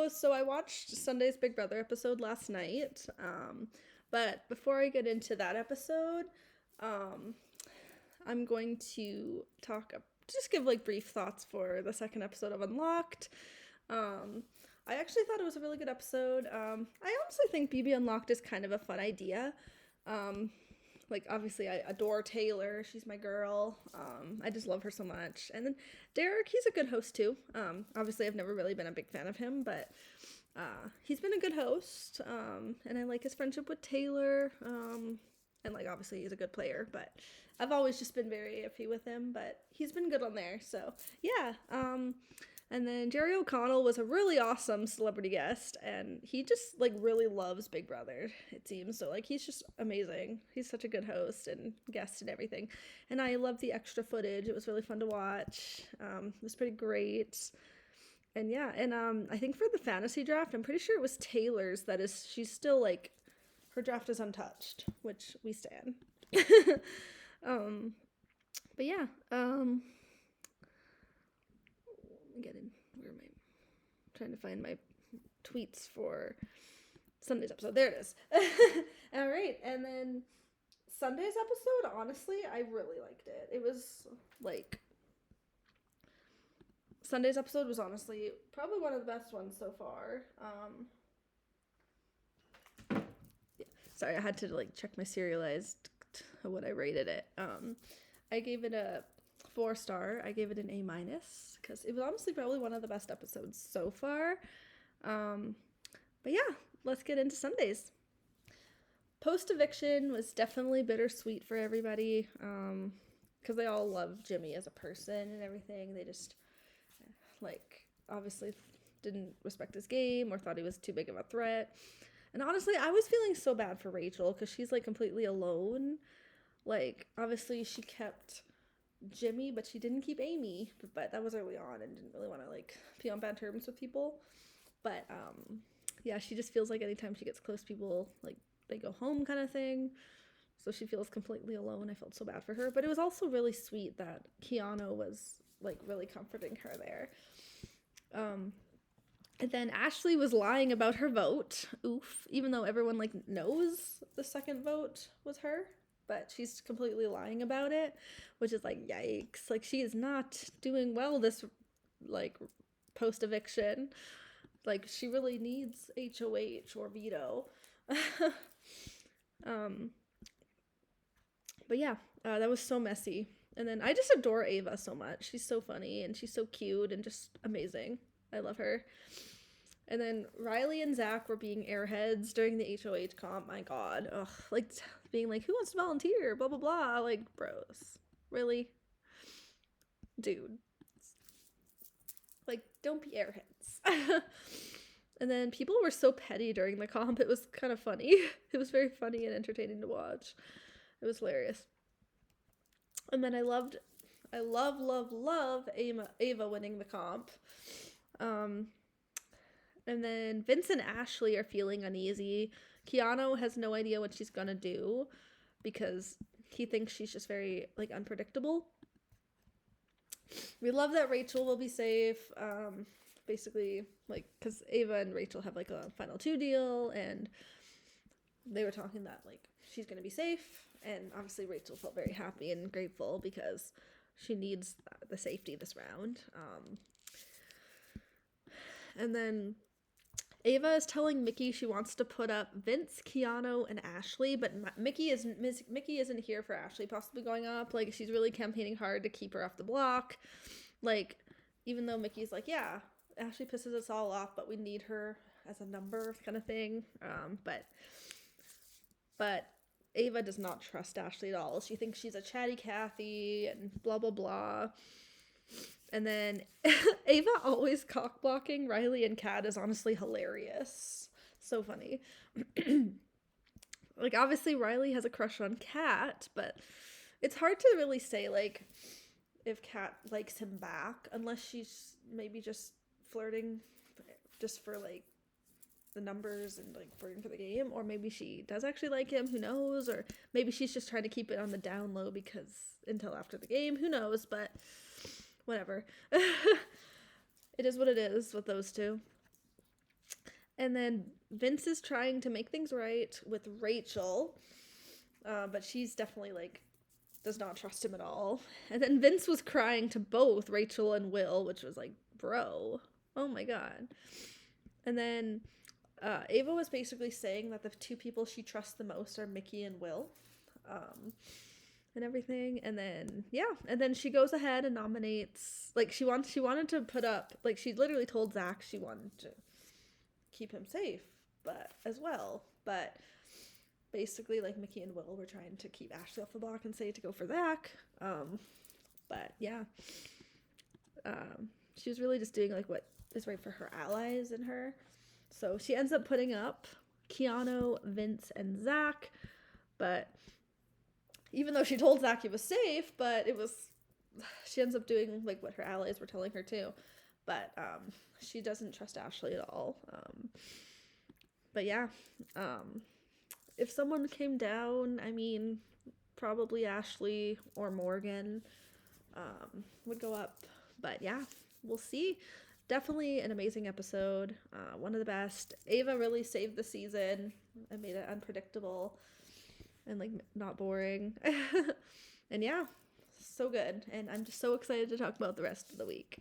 So I watched Sunday's Big Brother episode last night. But before I get into that episode, um, I'm going to just give like brief thoughts for the second episode of Unlocked. Um, I actually thought it was a really good episode. I honestly think BB Unlocked is kind of a fun idea. Um, like obviously I adore Taylor. She's my girl. I just love her so much. And then Derek, he's a good host too. Obviously I've never really been a big fan of him, but he's been a good host. And I like his friendship with Taylor. And like obviously he's a good player, but I've always just been very iffy with him, but he's been good on there. So yeah. And then Jerry O'Connell was a really awesome celebrity guest, and he just like really loves Big Brother, it seems. So like he's just amazing. He's such a good host and guest and everything. And I love the extra footage. It was really fun to watch. It was pretty great. And yeah, and I think for the fantasy draft, I'm pretty sure it was Taylor's she's still like her draft is untouched, which we stan. um but yeah, where am I trying to find my tweets for Sunday's episode? There it is. All right, and then Sunday's episode, honestly, I really liked it. It was like Sunday's episode was honestly probably one of the best ones so far. Yeah. Sorry, I had to like check my serialized what I rated it. I gave it a 4-star. I gave it an A- because it was honestly probably one of the best episodes so far. But yeah, let's get into Sundays. Post eviction was definitely bittersweet for everybody, because they all love Jimmy as a person and everything. They just like obviously didn't respect his game or thought he was too big of a threat. And honestly, I was feeling so bad for Rachel because she's like completely alone. Like obviously she kept Jimmy, but she didn't keep Amy. But that was early on and didn't really want to like be on bad terms with people. But yeah, she just feels like anytime she gets close to people, like they go home kind of thing. So she feels completely alone. I felt so bad for her. But it was also really sweet that Keanu was like really comforting her there. And then Ashley was lying about her vote. Oof. Even though everyone like knows the second vote was her. But she's completely lying about it, which is like, yikes. Like, she is not doing well this, like, post-eviction. Like, she really needs HOH or veto. But yeah, that was so messy. And then I just adore Ava so much. She's so funny, and she's so cute and just amazing. I love her. And then Riley and Zach were being airheads during the HOH comp. My God. Ugh. Like, being like, who wants to volunteer? Blah, blah, blah. Like, bros. Really? Dude. Like, don't be airheads. And then people were so petty during the comp. It was kind of funny. It was very funny and entertaining to watch. It was hilarious. And then I love Ava winning the comp. And then Vince and Ashley are feeling uneasy. Keanu has no idea what she's gonna do because he thinks she's just very like unpredictable. We love that Rachel will be safe. Basically, like, because Ava and Rachel have like a final 2 deal, and they were talking that like she's gonna be safe, and obviously Rachel felt very happy and grateful because she needs the safety this round. And then Ava is telling Mickey she wants to put up Vince, Keanu, and Ashley, but Mickey isn't here for Ashley possibly going up. Like, she's really campaigning hard to keep her off the block. Like, even though Mickey's like, yeah, Ashley pisses us all off, but we need her as a number kind of thing. But Ava does not trust Ashley at all. She thinks she's a chatty Cathy and blah, blah, blah. And then Ava always cock blocking Riley and Kat is honestly hilarious. So funny. Like, obviously Riley has a crush on Kat, but it's hard to really say like if Kat likes him back unless she's maybe just flirting just for like the numbers and like flirting for the game, or maybe she does actually like him, who knows, or maybe she's just trying to keep it on the down low because until after the game, who knows, but whatever. It is what it is with those two. And then Vince is trying to make things right with Rachel, but she's definitely like does not trust him at all. And then Vince was crying to both Rachel and Will, which was like, bro, oh my god. And then Ava was basically saying that the two people she trusts the most are Mickey and Will. And everything, and then she goes ahead and nominates, like she wanted to put up, like she literally told Zach she wanted to keep him safe, but as well, but basically like Mickey and Will were trying to keep Ashley off the block and say to go for Zach. But yeah, she was really just doing like what is right for her allies and her, so she ends up putting up Keanu, Vince, and Zach, but even though she told Zach he was safe, but she ends up doing like what her allies were telling her too. But she doesn't trust Ashley at all. But yeah, if someone came down, I mean, probably Ashley or Morgan would go up. But yeah, we'll see. Definitely an amazing episode. One of the best. Ava really saved the season and made it unpredictable and like not boring. And yeah, so good. And I'm just so excited to talk about the rest of the week.